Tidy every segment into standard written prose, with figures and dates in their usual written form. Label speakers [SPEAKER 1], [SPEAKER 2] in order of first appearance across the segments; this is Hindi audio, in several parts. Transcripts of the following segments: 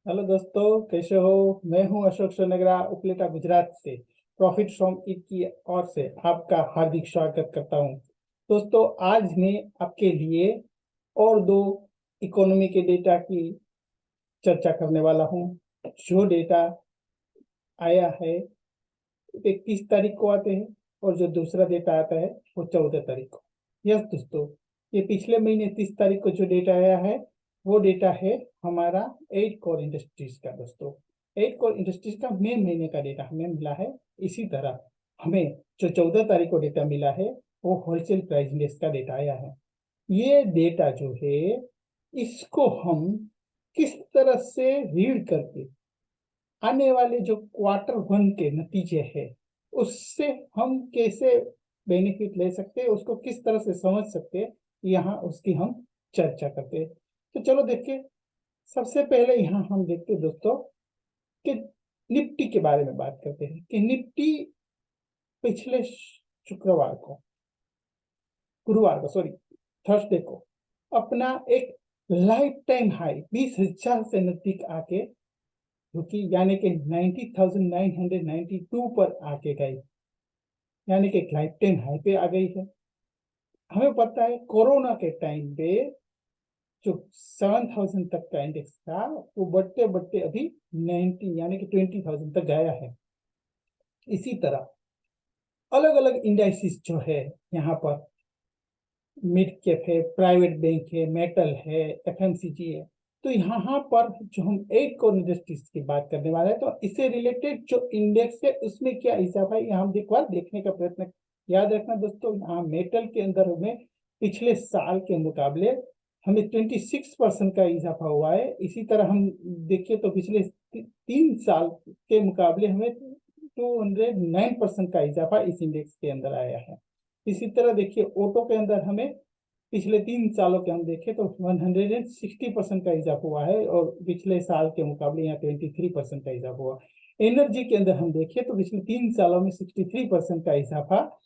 [SPEAKER 1] हेलो दोस्तों, कैसे हो। मैं हूं अशोक सोनगरा, उपलेटा गुजरात से। प्रॉफिट फ्रॉम ईट की ओर से आपका हार्दिक स्वागत करता हूं। दोस्तों, आज मैं आपके लिए और दो इकोनॉमी के डेटा की चर्चा करने वाला हूं। जो डेटा आया है 31 तारीख को आते हैं, और जो दूसरा डेटा आता है वो 14 तारीख को। यस दोस्तों, ये पिछले महीने 30 तारीख को जो डेटा आया है वो डेटा है हमारा 8 कोर इंडस्ट्रीज का। दोस्तों, 8 कोर इंडस्ट्रीज का मई महीने का डेटा हमें मिला है। इसी तरह हमें जो 14 तारीख को डेटा मिला है वो होलसेल प्राइस इंडेक्स का डेटा आया है। ये डेटा जो है इसको हम किस तरह से रीड करके आने वाले जो Q1 के नतीजे हैं उससे हम कैसे बेनिफिट ले सकते हैं, उसको किस तरह से समझ सकते हैं, यहाँ उसकी हम चर्चा करते हैं। तो चलो देखिए, सबसे पहले यहाँ हम देखते हैं दोस्तों कि निफ्टी के बारे में बात करते हैं कि निफ्टी पिछले शुक्रवार को गुरुवार को सॉरी थर्सडे को अपना एक लाइफ टाइम हाई 20,000 से नजदीक आके, जो कि यानी कि 90,992 पर आके गई, यानी कि एक लाइफ टाइम हाई पे आ गई है। हमें पता है कोरोना के टाइम पे जो 7,000 तक का इंडेक्स था वो बढ़ते बढ़ते अभी 90 यानी कि 20,000 तक गया है। इसी तरह अलग अलग इंडाइसिस जो है यहाँ पर मिड कैप है, प्राइवेट बैंक है, मेटल है, एफएमसीजी है। तो यहाँ पर जो हम 8 कोर इंडस्ट्रीज की बात करने वाले हैं, तो इससे रिलेटेड जो इंडेक्स है उसमें क्या हिसाब है यहाँ हम एक बार देखने का प्रयत्न। याद रखना दोस्तों, यहाँ मेटल के अंदर हमें पिछले साल के मुकाबले हमें 26% का इजाफा हुआ है। इसी तरह हम देखिए तो पिछले 3 साल के मुकाबले हमें 209% का इजाफा इस इंडेक्स के अंदर आया है। इसी तरह देखिए ऑटो के अंदर हमें पिछले 3 सालों के हम देखें तो 160% का इजाफा हुआ है, और पिछले साल के मुकाबले यहाँ 23% का इजाफा हुआ। एनर्जी के अंदर हम देखें तो पिछले 3 सालों में 63% का इजाफा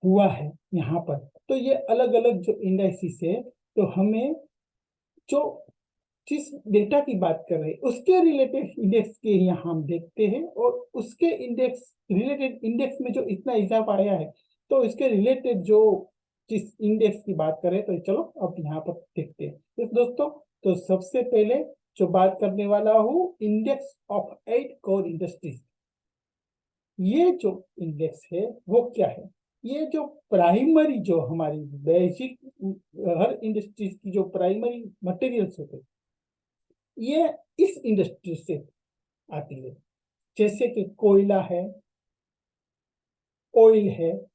[SPEAKER 1] हुआ है यहाँ पर। तो ये अलग अलग जो इंडेक्सिस है, तो हमें जो जिस डेटा की बात कर रहे हैं उसके रिलेटेड इंडेक्स के यहाँ हम देखते हैं, और उसके इंडेक्स रिलेटेड इंडेक्स में जो इतना इजाफा आया है तो इसके रिलेटेड जो जिस इंडेक्स की बात करें तो चलो अब यहाँ पर देखते हैं। तो दोस्तों, तो सबसे पहले जो बात करने वाला हूँ इंडेक्स ऑफ 8 कोर इंडस्ट्रीज। ये जो इंडेक्स है वो क्या है, ये जो प्राइमरी जो हमारी बेसिक हर इंडस्ट्रीज की जो प्राइमरी मटेरियल्स होते हैं ये इस इंडस्ट्री से आती है। जैसे कि कोयला है, ऑयल है,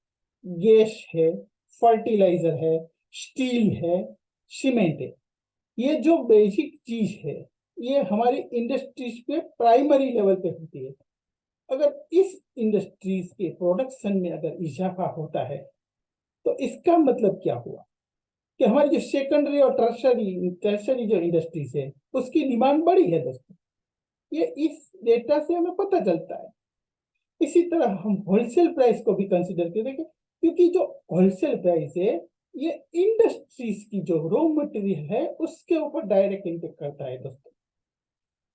[SPEAKER 1] गैस है, फर्टिलाइजर है, स्टील है, सीमेंट है। ये जो बेसिक चीज है ये हमारी इंडस्ट्रीज पे प्राइमरी लेवल पे होती है। अगर इस इंडस्ट्रीज के प्रोडक्शन में अगर इजाफा होता है तो इसका मतलब क्या हुआ कि हमारी जो सेकेंडरी और टर्शरी जो इंडस्ट्रीज है उसकी डिमांड बढ़ी है दोस्तों। ये इस डेटा से हमें पता चलता है। इसी तरह हम होलसेल प्राइस को भी कंसिडर करेंगे, क्योंकि जो होलसेल प्राइस है ये इंडस्ट्रीज की जो रॉ मटेरियल है उसके ऊपर डायरेक्ट इम्पेक्ट करता है दोस्तों।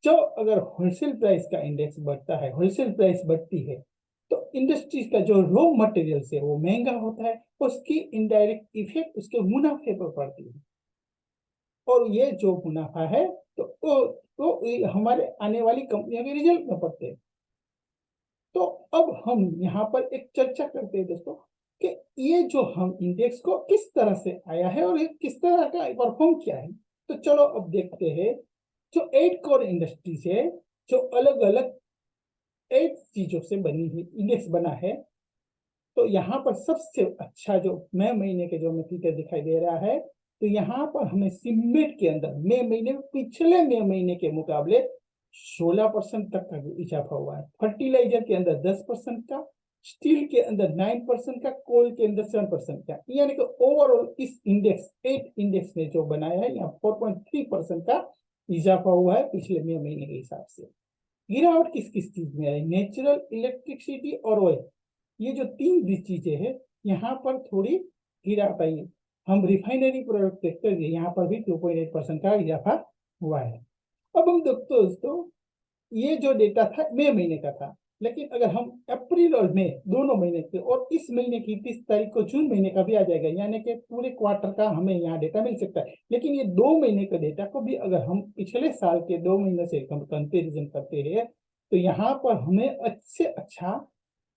[SPEAKER 1] जो अगर होलसेल प्राइस का इंडेक्स बढ़ता है, होलसेल प्राइस बढ़ती है, तो इंडस्ट्रीज का जो रॉ मटेरियल है वो महंगा होता है, उसकी इनडायरेक्ट इफेक्ट उसके मुनाफे पर पड़ती है। और ये जो मुनाफा है तो हमारे आने वाली कंपनियों के रिजल्ट में पड़ते हैं। तो अब हम यहाँ पर एक चर्चा करते हैं दोस्तों कि ये जो हम इंडेक्स को किस तरह से आया है और ये किस तरह का परफॉर्म किया है। तो चलो अब देखते हैं जो 8 कोर इंडस्ट्रीज है, जो अलग अलग 8 चीजों से बनी हुई इंडेक्स बना है। तो यहाँ पर सबसे अच्छा जो मई महीने के जो हमें फिगर दिखाई दे रहा है, तो यहाँ पर हमें सीमेंट के अंदर मई महीने में पिछले मई महीने के मुकाबले 16% तक का इजाफा हुआ है। फर्टिलाइजर के अंदर 10% का, स्टील के अंदर 9% का, कोल के अंदर 7% का, यानी कि ओवरऑल इस इंडेक्स 8 इंडेक्स ने जो बनाया है यहाँ 4.3% का इजाफा हुआ है पिछले मई महीने के हिसाब से। गिरावट किस किस चीज में आई, नेचुरल इलेक्ट्रिसिटी और ऑयल, ये जो तीन चीजें हैं यहाँ पर थोड़ी गिरावट आई है। हम रिफाइनरी प्रोडक्ट देखते हैं यहाँ पर भी 2.8% का इजाफा हुआ है। अब हम दोस्तों ये जो डेटा था मई महीने का था, लेकिन अगर हम अप्रैल और मई दोनों महीने के, और इस महीने की 30 तारीख को जून महीने का भी आ जाएगा, यानी कि पूरे क्वार्टर का हमें यहाँ डेटा मिल सकता है। लेकिन ये 2 महीने का डेटा को भी अगर हम पिछले साल के 2 महीने से कंपेरिजन करते हैं, तो यहाँ पर हमें अच्छे अच्छा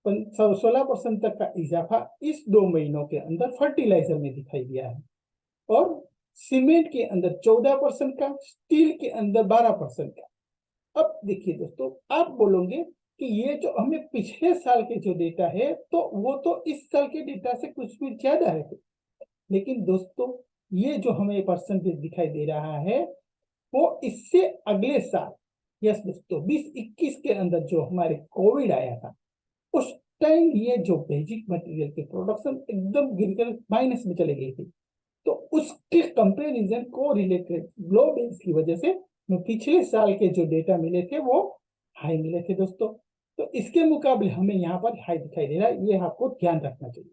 [SPEAKER 1] 16% तक का इजाफा इस 2 महीनों के अंदर फर्टिलाइजर में दिखाई दिया है, और सीमेंट के अंदर 14% का, स्टील के अंदर 12% का। अब देखिए दोस्तों, आप बोलोगे कि ये जो हमें पिछले साल के जो डेटा है, तो वो तो इस साल के डेटा से कुछ भी ज्यादा है, लेकिन दोस्तों ये जो हमें परसेंटेज दिखाई दे रहा है, वो इससे अगले साल, यस दोस्तों, 2021 के अंदर जो हमारे कोविड आया था, उस टाइम ये जो बेसिक मटेरियल की प्रोडक्शन एकदम गिरकर माइनस में चले गई थी। तो उसके कंपैरिजन को रिलेटेड लो बेस की वजह से पिछले साल के जो डेटा मिले थे वो हाई मिले थे दोस्तों। तो इसके मुकाबले हमें यहाँ पर हाई दिखाई दे रहा है, ये आपको ध्यान रखना चाहिए।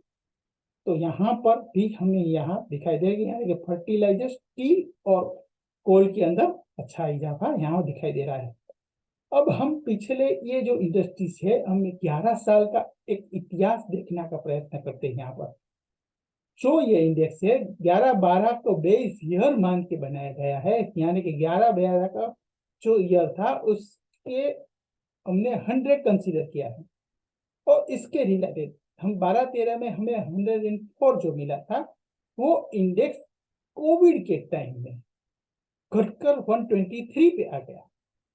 [SPEAKER 1] तो यहाँ पर भी हमें यहाँ दिखाई देगा कि फर्टिलाइजर, स्टील और कोल के अंदर अच्छा इजाफा यहाँ दिखाई दे रहा है। अब हम पिछले ये जो इंडस्ट्रीज है, हम 11 साल का एक इतिहास देखने का प्रयत्न करते हैं। यहाँ पर जो ये इंडेक्स है 11-12 को बेस ईयर मान के बनाया गया है, यानी कि 11-12 का जो ईयर था उसके हमने 100 कंसीडर किया है, और इसके रिलेटेड हम 12-13 में हमें 104 जो मिला था, वो इंडेक्स कोविड के टाइम में घटकर 123 पे आ गया।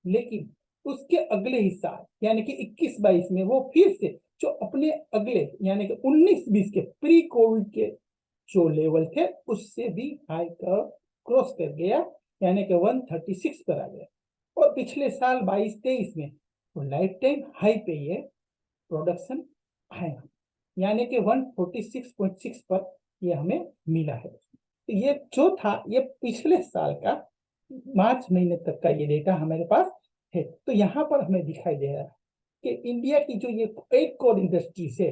[SPEAKER 1] लेकिन उसके अगले ही साल यानी कि 21-22 में वो फिर से जो अपने अगले यानी कि 19-20 के प्री कोविड के जो लेवल थे उससे भी हाई क्रॉस कर गया, यानी कि 136 पर आ गया। और पिछले साल 22-23 में तो लाइफ टाइम हाई पे ये प्रोडक्शन आया, यानी कि 146.6 पर ये हमें मिला है। तो ये जो था ये पिछले साल का मार्च महीने तक का ये डेटा हमारे पास है। तो यहाँ पर हमें दिखाई दे रहा है कि इंडिया की जो ये 8 कोर इंडस्ट्रीज है,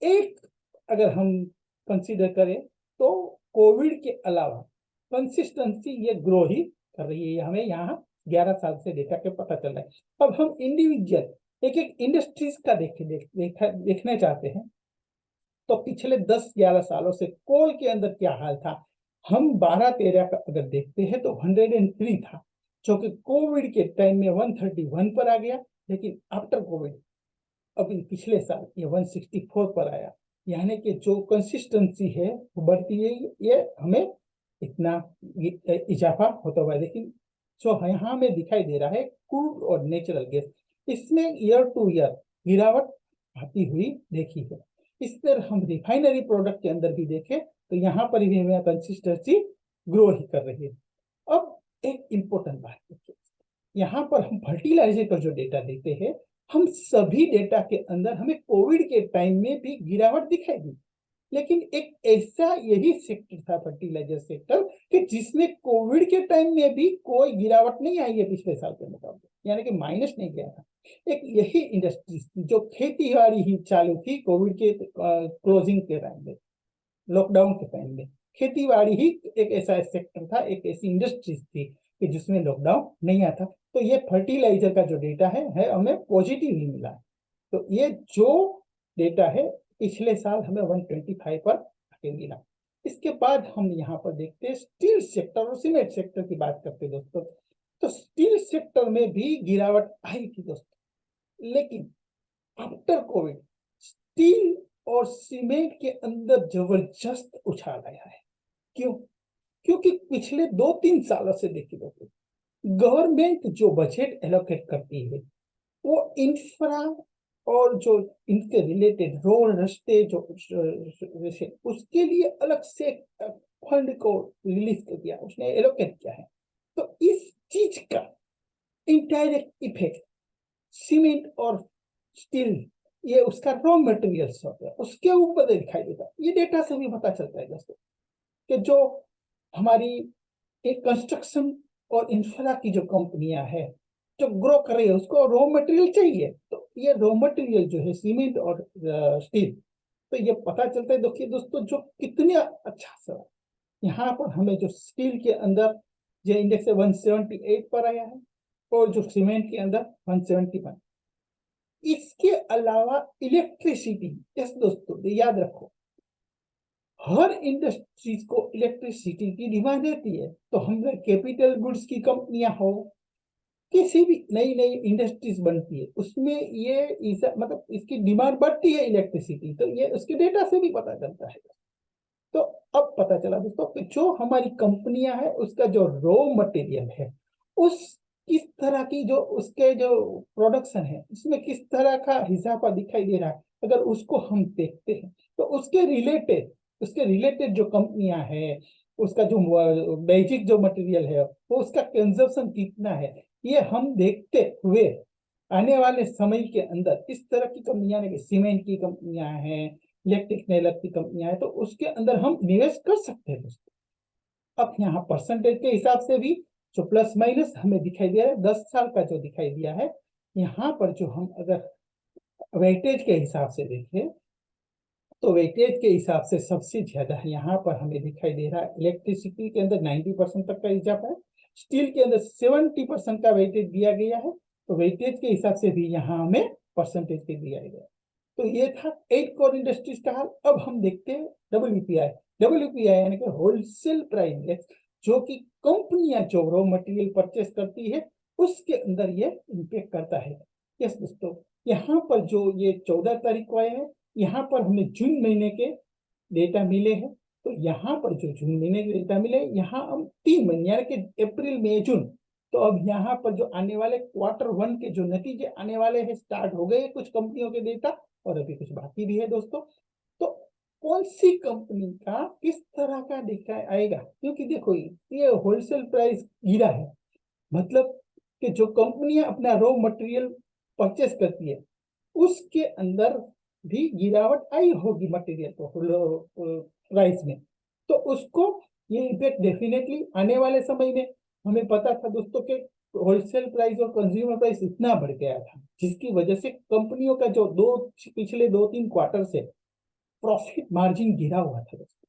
[SPEAKER 1] एक अगर हम कंसीडर करें तो कोविड के अलावा कंसिस्टेंसी ये ग्रो ही कर रही है, हमें यहाँ 11 साल से डेटा के पता चल रहा है। अब हम इंडिविजुअल एक एक इंडस्ट्रीज का देखने चाहते हैं, तो पिछले 10-11 सालों से कोल के अंदर क्या हाल था, हम 12-13 का अगर देखते हैं तो 103 था, जो कि कोविड के टाइम में 131 पर आ गया। लेकिन आफ्टर कोविड अभी पिछले साल ये 164 पर आया, यानी कि जो कंसिस्टेंसी है वो बढ़ती है, ये हमें इतना इजाफा होता हुआ है। लेकिन जो यहाँ हमें दिखाई दे रहा है क्रूड और नेचुरल गैस, इसमें ईयर टू ईयर गिरावट आती हुई देखी है। इस तरह हम रिफाइनरी प्रोडक्ट के अंदर भी देखें तो यहाँ पर भी हमें कंसिस्टेंसी ग्रो ही कर रही है। अब एक इंपॉर्टेंट बात देखिए, यहाँ पर हम फर्टिलाइजर का जो डेटा देते हैं, हम सभी डेटा के अंदर हमें कोविड के टाइम में भी गिरावट दिखाई दी, लेकिन एक ऐसा यही सेक्टर था फर्टिलाइजर सेक्टर कि जिसमें कोविड के टाइम में भी कोई गिरावट नहीं आई है पिछले साल के मुकाबले, यानी कि माइनस नहीं गया था। एक यही इंडस्ट्री जो खेती बाड़ी ही चालू थी कोविड के क्लोजिंग के टाइम में, लॉकडाउन के टाइम में खेती बाड़ी ही एक ऐसा सेक्टर था, एक ऐसी इंडस्ट्रीज थी कि जिसमें लॉकडाउन नहीं आता। तो ये फर्टिलाइजर का जो डेटा है हमें पॉजिटिव ही मिला। तो ये जो डेटा है पिछले साल हमें 125 पर आके मिला। इसके बाद हम यहाँ पर देखते हैं स्टील सेक्टर और सीमेंट सेक्टर की बात करते हैं दोस्तों। तो स्टील सेक्टर में भी गिरावट आई थी दोस्तों, लेकिन आफ्टर कोविड स्टील और सीमेंट के अंदर जबरदस्त उछाल आया है। क्यों? क्योंकि पिछले 2-3 सालों से देखिए दोस्तों, गवर्नमेंट जो बजट एलोकेट करती है वो इंफ्रा और जो इनके रिलेटेड रोड रास्ते जो उसके लिए अलग से फंड को रिलीज कर दिया, उसने एलोकेट किया है। तो इस चीज का इनडायरेक्ट इफेक्ट सीमेंट और स्टील, ये उसका रॉ मटेरियल्स होता है उसके ऊपर दिखाई देता है। ये डेटा से भी पता चलता है दोस्तों कि जो हमारी एक कंस्ट्रक्शन और इंफ्रा की जो कंपनियां हैं जो ग्रो कर रही है, उसको रॉ मटेरियल चाहिए। तो ये रॉ मटेरियल जो है सीमेंट और स्टील, तो ये पता चलता है। देखिए दोस्तों जो कितने अच्छा सा यहाँ पर हमें जो स्टील के अंदर जो इंडेक्स है 178 पर आया है, और जो सीमेंट के अंदर 171। इसके अलावा इलेक्ट्रिसिटी, यस दोस्तों याद रखो, हर इंडस्ट्रीज को इलेक्ट्रिसिटी की डिमांड रहती है। तो हम कैपिटल गुड्स की कंपनियां हो, किसी भी नई नई इंडस्ट्रीज बनती है, उसमें ये मतलब इसकी डिमांड बढ़ती है इलेक्ट्रिसिटी, तो ये उसके डेटा से भी पता चलता है। तो अब पता चला दोस्तों कि जो हमारी कंपनियां है उसका जो रॉ मटेरियल है, उस किस तरह की जो उसके जो प्रोडक्शन है उसमें किस तरह का इजाफा दिखाई दे रहा है, अगर उसको हम देखते हैं तो उसके रिलेटेड जो कंपनियां है, उसका जो बेसिक जो मटेरियल है वो उसका कंजप्शन कितना है, ये हम देखते हुए आने वाले समय के अंदर इस तरह की कंपनियां, सीमेंट की कंपनियां हैं, इलेक्ट्रिक नेलर की कंपनियां हैं, तो उसके अंदर हम निवेश कर सकते हैं दोस्तों। अब यहाँ परसेंटेज के हिसाब से भी जो प्लस माइनस हमें दिखाई दे रहा है 10 साल का जो दिखाई दिया है, यहाँ पर जो हम अगर वेटेज के हिसाब से देखें तो वेटेज के हिसाब से सबसे ज्यादा यहाँ पर हमें दिखाई दे रहा है इलेक्ट्रिसिटी के अंदर 90% तक का इजाफा है, स्टील के अंदर 70% का वेटेज दिया गया है। तो वेटेज के हिसाब से भी यहाँ हमें परसेंटेज के दिया गया। तो ये था 8 कोर इंडस्ट्रीज का हाल। अब हम देखते हैं डब्ल्यूपीआई यानी कि होलसेल प्राइस इंडेक्स, जो कि कंपनियां जो रॉ मटेरियल परचेस करती है उसके अंदर ये इम्पेक्ट करता है। यस दोस्तों, यहाँ पर जो ये 14 तारीख को आए हैं, यहाँ पर हमें जून महीने के डेटा मिले हैं। तो यहाँ पर जो जून महीने के डेटा मिले, यहाँ हम 3 महीने यानी कि अप्रैल मई जून, तो अब यहाँ पर जो आने वाले Q1 के जो नतीजे आने वाले हैं, स्टार्ट हो गए कुछ कंपनियों के डेटा और अभी कुछ बाकी भी है दोस्तों। तो कौन सी कंपनी का किस तरह का डेटा आएगा, क्योंकि देखो ये होलसेल प्राइस गिरा है, मतलब कि जो कंपनियां अपना रॉ मटेरियल परचेस करती है उसके अंदर भी गिरावट आई होगी मटेरियल प्राइस में, तो उसको ये इम्पैक्ट डेफिनेटली आने वाले समय में। हमें पता था दोस्तों कि होलसेल प्राइस और कंज्यूमर प्राइस इतना बढ़ गया था जिसकी वजह से कंपनियों का जो पिछले 2-3 क्वार्टर से प्रॉफिट मार्जिन गिरा हुआ था दोस्तों।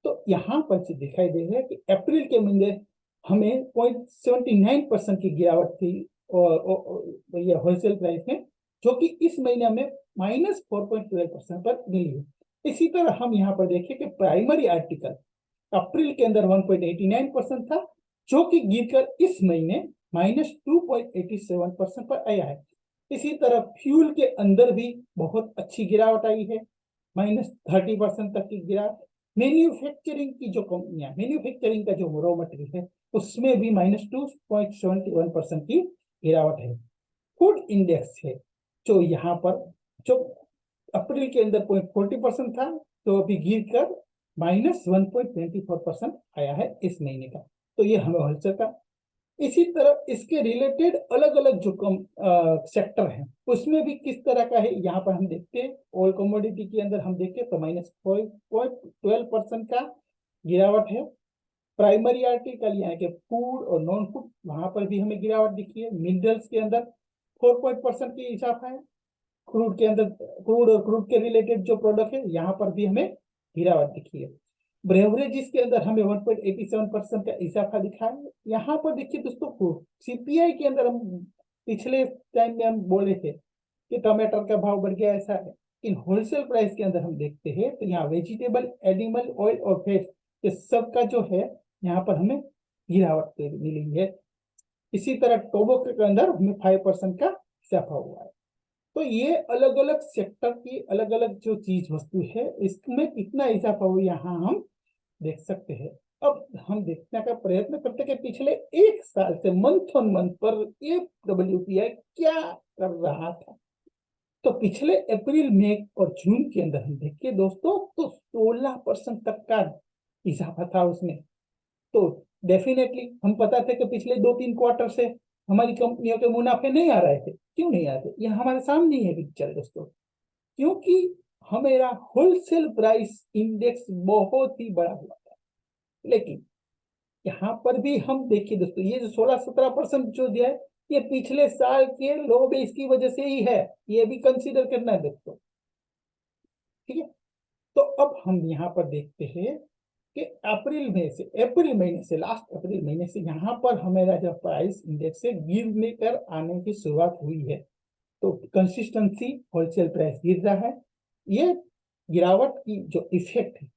[SPEAKER 1] तो यहाँ पर दिखाई दे रहा है कि अप्रैल के महीने हमें 0.79% की गिरावट थी और ये होलसेल प्राइस में, जो कि इस महीने में -4.12% पर मिली है। इसी तरह हम यहाँ पर देखें कि प्राइमरी आर्टिकल अप्रैल के अंदर 1.89% था, जो कि गिरकर इस महीने -2.87% पर आया है। इसी तरह फ्यूल के अंदर भी बहुत अच्छी गिरावट आई है, -30% तक की गिरावट। मैन्युफैक्चरिंग की जो कंपनियां, मैन्युफैक्चरिंग का जो रॉ मटेरियल है उसमें भी -2.71% की गिरावट है। फूड इंडेक्स है जो यहाँ पर जो अप्रैल के अंदर 0.40% था, तो अभी गिर कर -1.24% आया है इस महीने का। तो ये हमें होलसेल का। इसी तरह इसके रिलेटेड अलग अलग जो सेक्टर हैं उसमें भी किस तरह का है, यहाँ पर हम देखते हैं ऑयल कमोडिटी के अंदर हम देखते हैं तो -4.12% का गिरावट है। प्राइमरी आर्टिकल यानी कि फूड और नॉन फूड, वहां पर भी हमें गिरावट दिखी है। मिनरल्स के अंदर 4% की इजाफा है। क्रूड के अंदर, क्रूड और क्रूड के रिलेटेड जो प्रोडक्ट है यहाँ पर भी हमें गिरावट दिखी है। ब्रेवरेजेस के अंदर हमें 1.87% का इजाफा दिखा है। यहाँ पर देखिए दोस्तों, सीपीआई के अंदर हम पिछले टाइम में हम बोले थे कि टमाटर का भाव बढ़ गया, ऐसा है। इन होलसेल प्राइस के अंदर हम देखते हैं तो यहाँ वेजिटेबल, एनिमल ऑयल और फैट, ये सब का जो है यहाँ पर हमें गिरावट मिली है। इसी तरह टोबैको के अंदर हमें 5% का इजाफा हुआ है। तो ये अलग अलग सेक्टर की अलग अलग जो चीज वस्तु है इसमें कितना इजाफा हुआ यहाँ हम देख सकते हैं। अब हम देखने का प्रयत्न करते हैं कि पिछले 1 साल से मंथ ऑन मंथ पर ये डब्ल्यूपीआई क्या कर रहा था। तो पिछले अप्रैल, मई और जून के अंदर हम देखिए दोस्तों तो 16% तक का इजाफा था उसमें। तो डेफिनेटली हम पता थे कि पिछले 2-3 क्वार्टर से हमारी कंपनियों के मुनाफे नहीं आ रहे थे। क्यों नहीं आते, ये हमारे सामने ही है पिक्चर दोस्तों, क्योंकि हमारा होलसेल प्राइस इंडेक्स बहुत ही बड़ा हुआ था। लेकिन यहाँ पर भी हम देखिए दोस्तों, ये जो 16-17% जो दिया है ये पिछले साल के लो बेस की वजह से ही है, ये भी कंसीडर करना है दोस्तों, ठीक है। तो अब हम यहाँ पर देखते हैं कि अप्रैल महीने से लास्ट अप्रैल महीने से यहाँ पर हमारा जब प्राइस इंडेक्स से गिरने कर आने की शुरुआत हुई है, तो कंसिस्टेंसी होलसेल प्राइस गिर रहा है। ये गिरावट की जो इफेक्ट है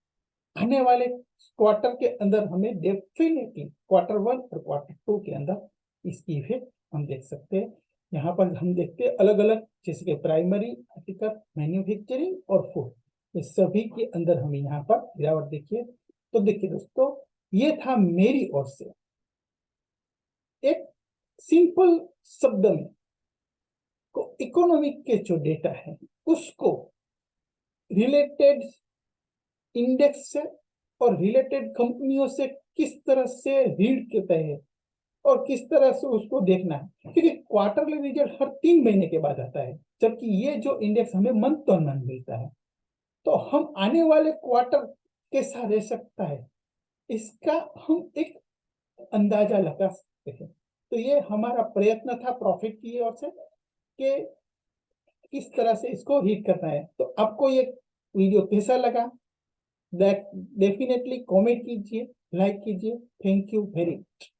[SPEAKER 1] आने वाले क्वार्टर के अंदर हमें डेफिनेटली क्वार्टर 1 और क्वार्टर 2 के अंदर इसकी इफेक्ट हम देख सकते हैं। यहाँ पर हम देखते हैं अलग अलग, जैसे कि प्राइमरी आर्टिकल, मैन्युफैक्चरिंग और फूड, ये सभी के अंदर हमें यहाँ पर गिरावट देखिए। तो देखिए दोस्तों, ये था मेरी ओर से एक सिंपल शब्द में को इकोनॉमिक के जो डेटा है उसको रिलेटेड इंडेक्स से और रिलेटेड कंपनियों से किस तरह से रीड करते हैं और किस तरह से उसको देखना है, क्योंकि क्वार्टरली रिजल्ट हर 3 महीने के बाद आता है, जबकि ये जो इंडेक्स हमें मंथ ऑन मंथ मिलता है। तो हम आने वाले क्वार्टर कैसा रह सकता है इसका हम एक अंदाजा लगा सकते हैं। तो ये हमारा प्रयत्न था प्रॉफिट की ओर से कि किस तरह से इसको रीड करना है। तो आपको ये वीडियो कैसा लगा, डेफिनेटली कमेंट कीजिए, लाइक कीजिए। Thank you very much.